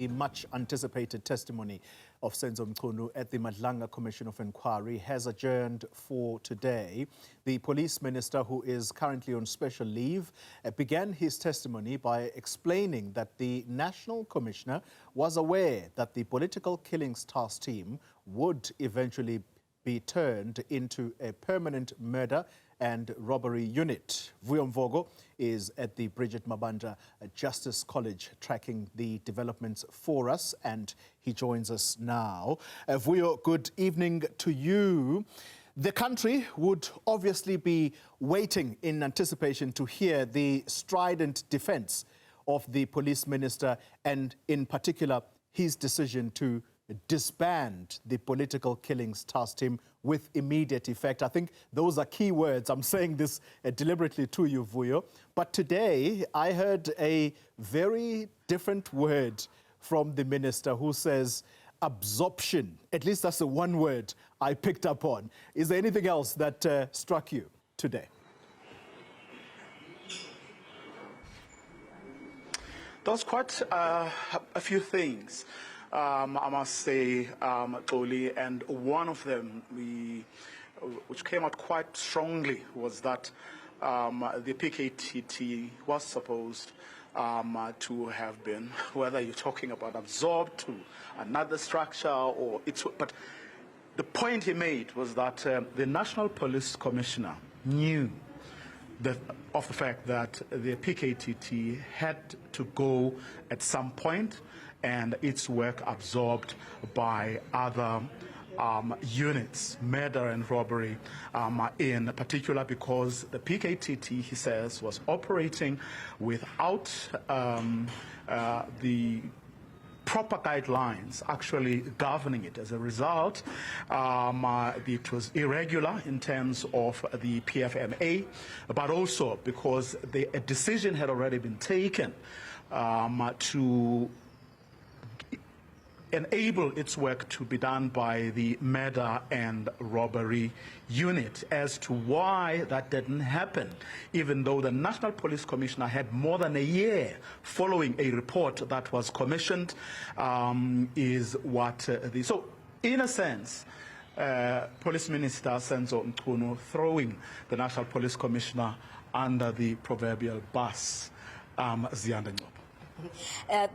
The much anticipated testimony of Senzo Mchunu at the Madlanga Commission of Inquiry has adjourned for today. The police minister, who is currently on special leave, began his testimony by explaining that the National Commissioner was aware that the political killings task team would eventually be turned into a permanent murder and robbery unit. Vuyo Mvogo is at the Bridget Mabanda Justice College tracking the developments for us, and he joins us now. Vuyo, good evening to you. The country would obviously be waiting in anticipation to hear the strident defense of the police minister, and in particular his decision to disband the political killings task team with immediate effect. I think those are key words. I'm saying this deliberately to you, Vuyo. But today I heard a very different word from the minister, who says absorption. At least that's the one word I picked up on. Is there anything else that struck you today? There was quite a few things. I must say, Oli, and one of them, which came out quite strongly, was that the PKTT was supposed to have been, whether you're talking about absorbed to another structure or it's, but the point he made was that the National Police Commissioner knew of the fact that the PKTT had to go at some point, and its work absorbed by other units, murder and robbery in particular, because the PKTT, he says, was operating without the proper guidelines actually governing it. As a result, it was irregular in terms of the PFMA, but also because a decision had already been taken to enable its work to be done by the murder and robbery unit. As to why that didn't happen, even though the National Police Commissioner had more than a year following a report that was commissioned, is what so in a sense, Police Minister Senzo Mchunu throwing the National Police Commissioner under the proverbial bus. Ziyanda Ngcobo.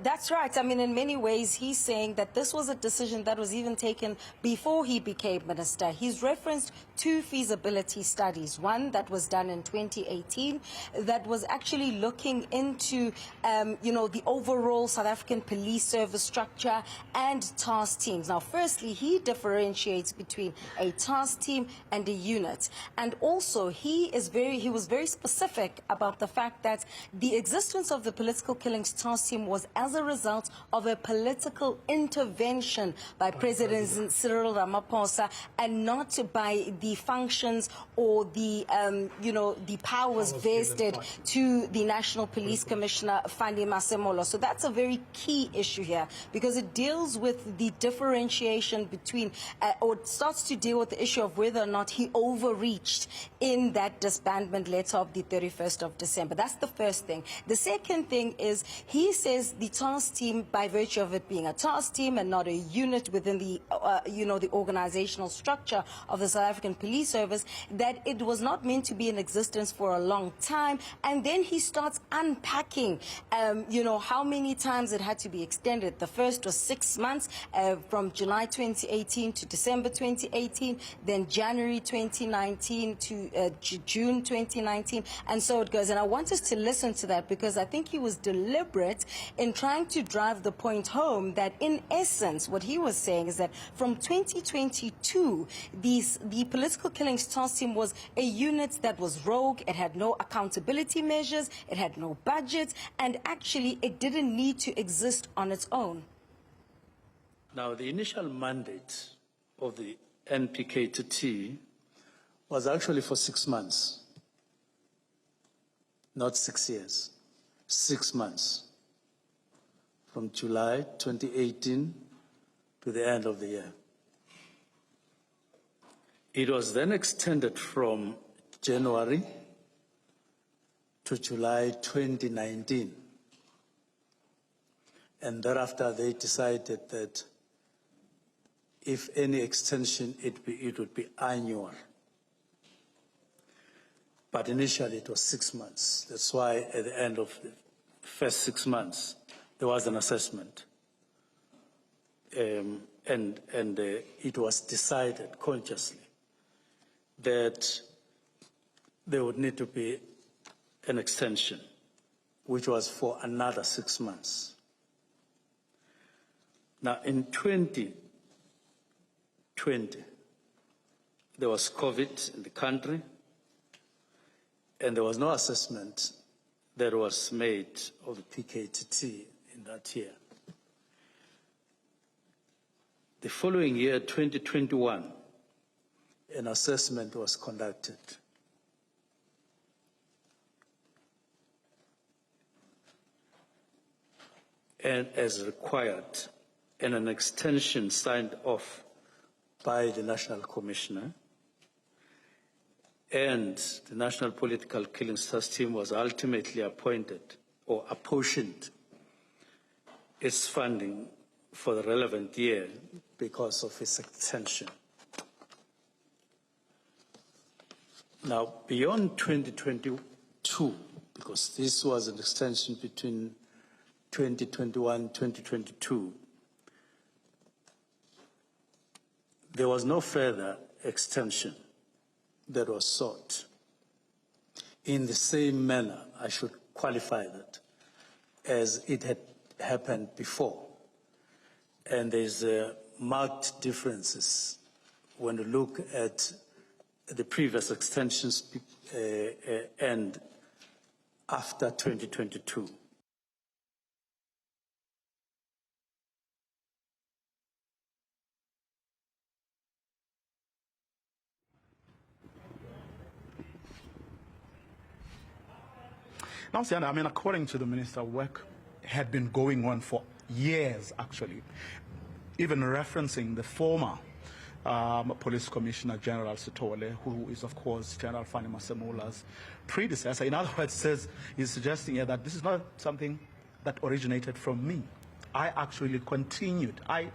That's right. I mean, in many ways, he's saying that this was a decision that was even taken before he became minister. He's referenced two feasibility studies. One that was done in 2018 that was actually looking into, the overall South African police service structure and task teams. Now, firstly, he differentiates between a task team and a unit. And also, he was very specific about the fact that the existence of the political killings task team was as a result of a political intervention by President Cyril Ramaphosa, and not by the functions or the the powers vested to the National Police Commissioner Fani Masemolo. So that's a very key issue here, because it deals with the differentiation between or it starts to deal with the issue of whether or not he overreached in that disbandment letter of the 31st of December. That's the first thing. The second thing is, he says the task team, by virtue of it being a task team and not a unit within the, the organizational structure of the South African Police Service, that it was not meant to be in existence for a long time. And then he starts unpacking, how many times it had to be extended. The first was 6 months, from July 2018 to December 2018, then January 2019 to June 2019, and so it goes. And I want us to listen to that, because I think he was deliberate in trying to drive the point home that, in essence, what he was saying is that from 2022, the political killings task team was a unit that was rogue. It had no accountability measures, it had no budget, and actually it didn't need to exist on its own. Now, the initial mandate of the NPKTT was actually for 6 months, not 6 years, 6 months. From July 2018 to the end of the year. It was then extended from January to July 2019. And thereafter, they decided that if any extension, it would be annual. But initially, it was 6 months. That's why at the end of the first 6 months, there was an assessment. And it was decided consciously that there would need to be an extension, which was for another 6 months. Now, in 2020, there was COVID in the country, and there was no assessment that was made of the PKTT in that year. The following year, 2021, an assessment was conducted. And as required, and an extension signed off by the National Commissioner, and the National Political Killings Task Team was ultimately appointed or apportioned its funding for the relevant year because of its extension. Now, beyond 2022, because this was an extension between 2021 and 2022, there was no further extension that was sought. In the same manner, I should qualify that, as it had happened before. And there's marked differences when you look at the previous extensions and after 2022. Now, Ziyanda, I mean, according to the minister, work had been going on for years, actually, even referencing the former Police Commissioner General Sithole, who is, of course, General Fani Masemula's predecessor. In other words, he's suggesting here that this is not something that originated from me. I actually continued. I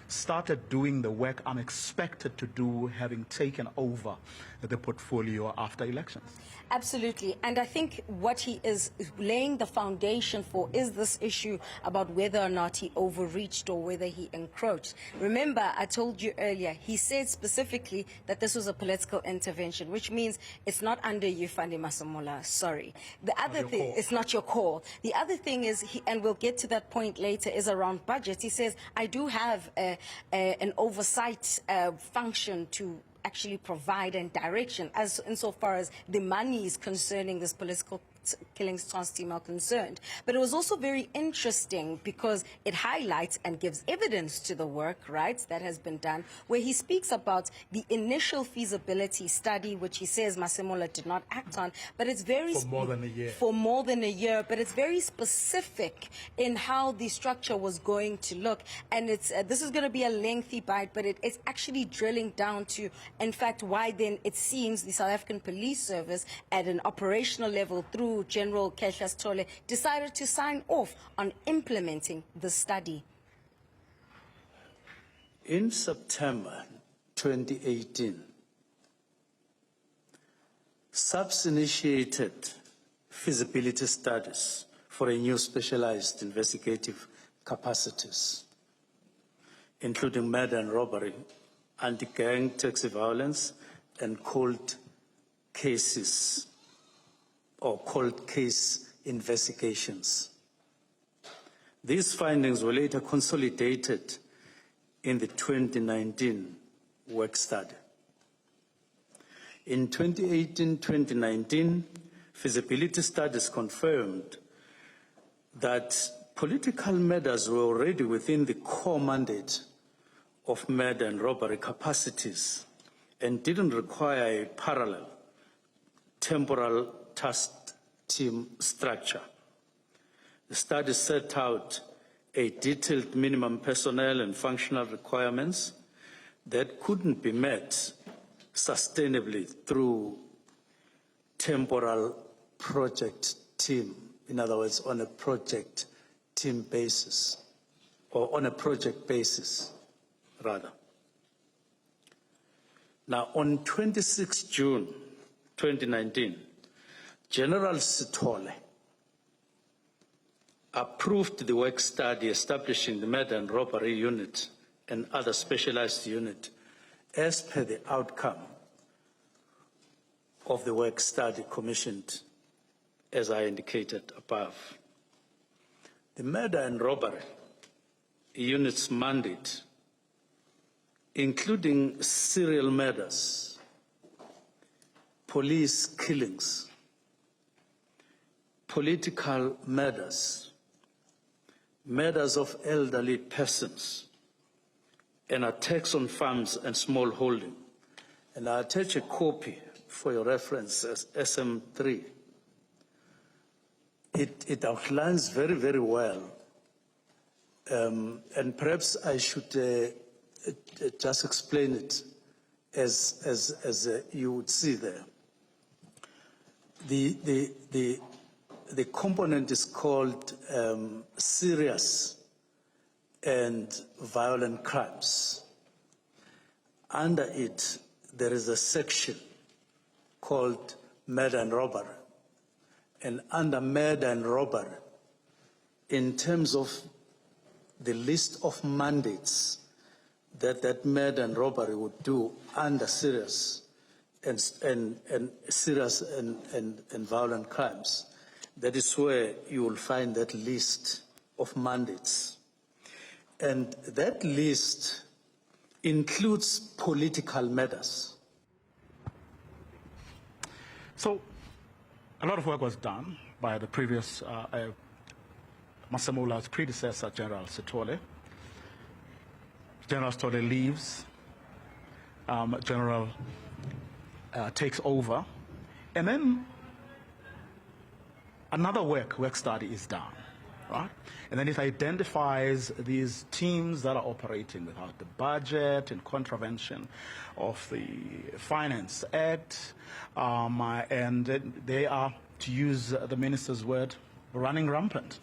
started doing the work I'm expected to do, having taken over the portfolio after elections. Absolutely. And I think what he is laying the foundation for is this issue about whether or not he overreached or whether he encroached. Remember, I told you earlier, he said specifically that this was a political intervention, which means it's not under you, Fani Masemola. Sorry. The other thing, it's not your call. The other thing is, and we'll get to that point later, is around budget. He says, I do have an oversight function to actually provide and direction as insofar as the monies concerning this political killings task team are concerned. But it was also very interesting because it highlights and gives evidence to the work, right, that has been done, where he speaks about the initial feasibility study, which he says Masemola did not act on, but it's very... For more than a year. For more than a year, but it's very specific in how the structure was going to look. And it's this is going to be a lengthy bite, but it's actually drilling down to, in fact, why then it seems the South African Police Service at an operational level through General Keshas Tole decided to sign off on implementing the study. In September 2018, SAPS initiated feasibility studies for a new specialized investigative capacities, including murder and robbery, anti-gang taxi violence, and cold cases or cold case investigations. These findings were later consolidated in the 2019 work study. In 2018-2019, feasibility studies confirmed that political murders were already within the core mandate of murder and robbery capacities and didn't require a parallel temporal task team structure. The study set out a detailed minimum personnel and functional requirements that couldn't be met sustainably through temporal project team, in other words, on a project team basis. or on a project basis, rather. Now, on 26 June 2019, General Sithole approved the work study establishing the murder and robbery unit and other specialized unit as per the outcome of the work study commissioned, as I indicated above. The murder and robbery unit's mandate, including serial murders, police killings, political murders, murders of elderly persons, and attacks on farms and small holding. And I attach a copy for your reference as SM3. It outlines very, very well. And perhaps I should just explain it as you would see there. The component is called serious and violent crimes. Under it, there is a section called murder and robbery. And under murder and robbery, in terms of the list of mandates that murder and robbery would do under serious and violent crimes, that is where you will find that list of mandates. And that list includes political matters. So, a lot of work was done by the previous, Masamula's predecessor, General Sithole. General Sithole leaves, General takes over, and then another work study is done, right? And then it identifies these teams that are operating without the budget in contravention of the Finance Act, and they are, to use the minister's word, running rampant.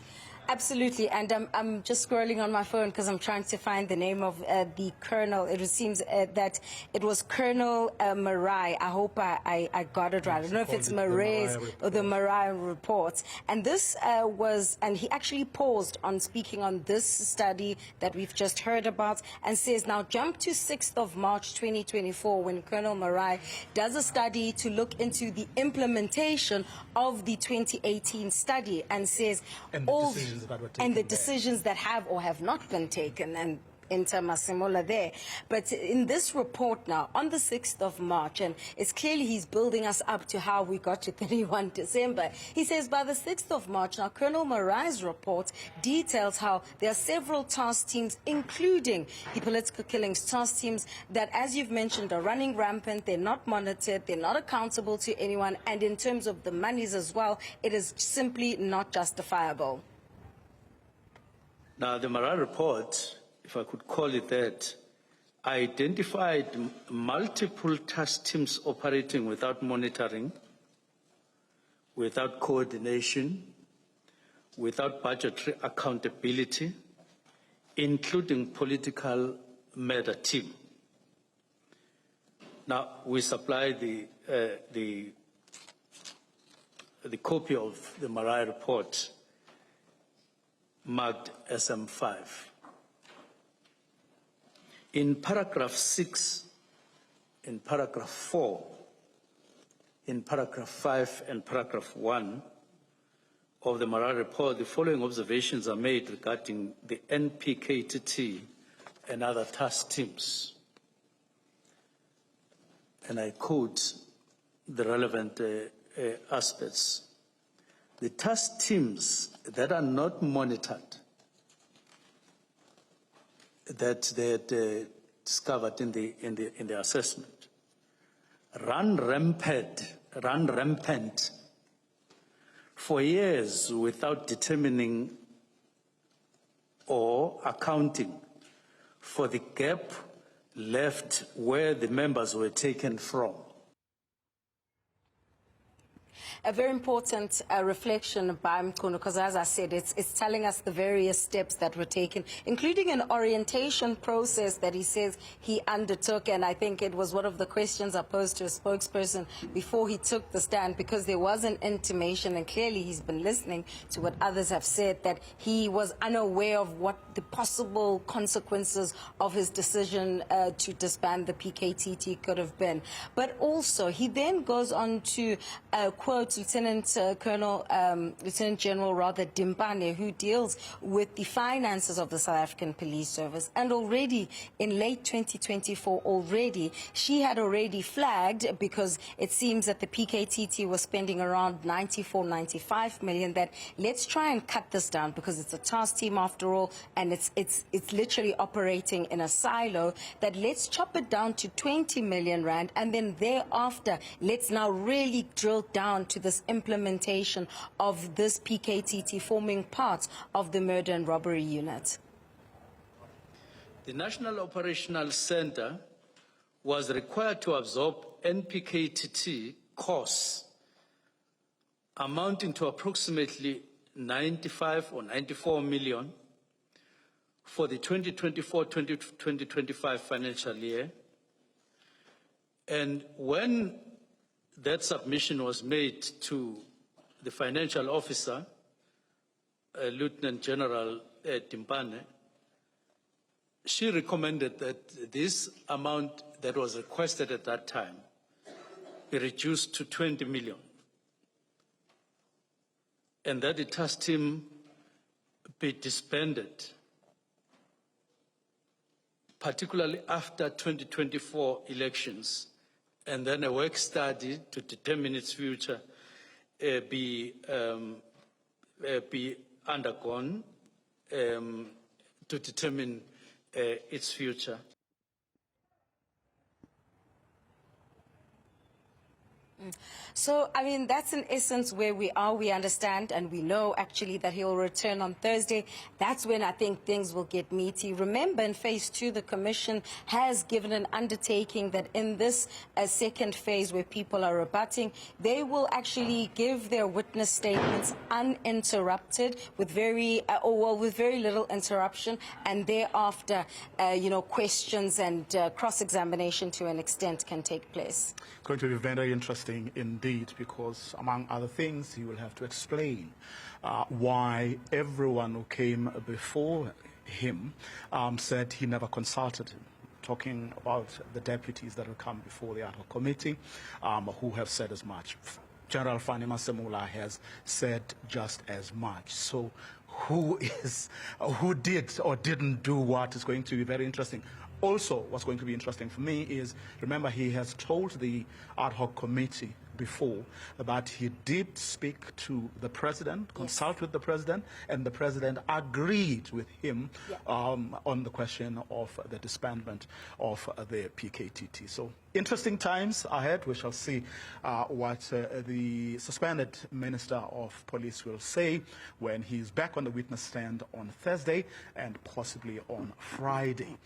Absolutely, and I'm just scrolling on my phone because I'm trying to find the name of the colonel. It seems that it was Colonel Marai. I hope I got it right. I don't know if it's Marai's or the Marai report. And this and he actually paused on speaking on this study that we've just heard about and says, now jump to 6th of March 2024 when Colonel Marai does a study to look into the implementation of the 2018 study and says and the decisions that have or have not been taken, and enter Masemola there. But in this report now, on the 6th of March, and it's clearly he's building us up to how we got to 31 December. He says by the 6th of March, now Colonel Marai's report details how there are several task teams, including the political killings task teams, that, as you've mentioned, are running rampant. They're not monitored. They're not accountable to anyone. And in terms of the monies as well, it is simply not justifiable. Now, the Marai report, if I could call it that, identified multiple task teams operating without monitoring, without coordination, without budgetary accountability, including political murder team. Now, we supply the copy of the Marai report marked SM5. In paragraph 6, in paragraph 4, in paragraph 5 and paragraph 1 of the Marai report, the following observations are made regarding the NPKTT and other task teams. And I quote the relevant aspects. The task teams that are not monitored, that they had discovered in the assessment, run rampant for years without determining or accounting for the gap left where the members were taken from. A very important reflection by Mchunu, because as I said, it's telling us the various steps that were taken, including an orientation process that he says he undertook. And I think it was one of the questions I posed to a spokesperson before he took the stand, because there was an intimation, and clearly he's been listening to what others have said, that he was unaware of what the possible consequences of his decision to disband the PKTT could have been. But also, he then goes on to quote Lieutenant General Dimpane, who deals with the finances of the South African Police Service. And already in late 2024, she had already flagged, because it seems that the PKTT was spending around 95 million, that let's try and cut this down, because it's a task team after all, and it's literally operating in a silo, that let's chop it down to 20 million rand, and then thereafter let's now really drill down to this implementation of this PKTT forming part of the murder and robbery unit. The National Operational Center was required to absorb NPKTT costs amounting to approximately 95 or 94 million for the 2024-2025 financial year. And when that submission was made to the financial officer, Lieutenant General Dimpane, she recommended that this amount that was requested at that time be reduced to 20 million. And that the task team be disbanded, particularly after 2024 elections, and then a work study to determine its future be undergone to determine its future. So, I mean, that's in essence where we are. We understand and we know actually that he'll return on Thursday. That's when I think things will get meaty. Remember, in phase 2, the Commission has given an undertaking that in this second phase where people are rebutting, they will actually give their witness statements uninterrupted with very little interruption, and thereafter, questions and cross-examination to an extent can take place. Going to be very interesting indeed, because among other things, he will have to explain why everyone who came before him said he never consulted him. Talking about the deputies that will come before the ad hoc committee, who have said as much. General Fani Masemula has said just as much. So who did or didn't do what is going to be very interesting. Also, what's going to be interesting for me is, remember, he has told the ad hoc committee before that he did speak to the president, consult with the president, and the president agreed with him on the question of the disbandment of the PKTT. So interesting times ahead. We shall see what the suspended Minister of Police will say when he's back on the witness stand on Thursday and possibly on Friday.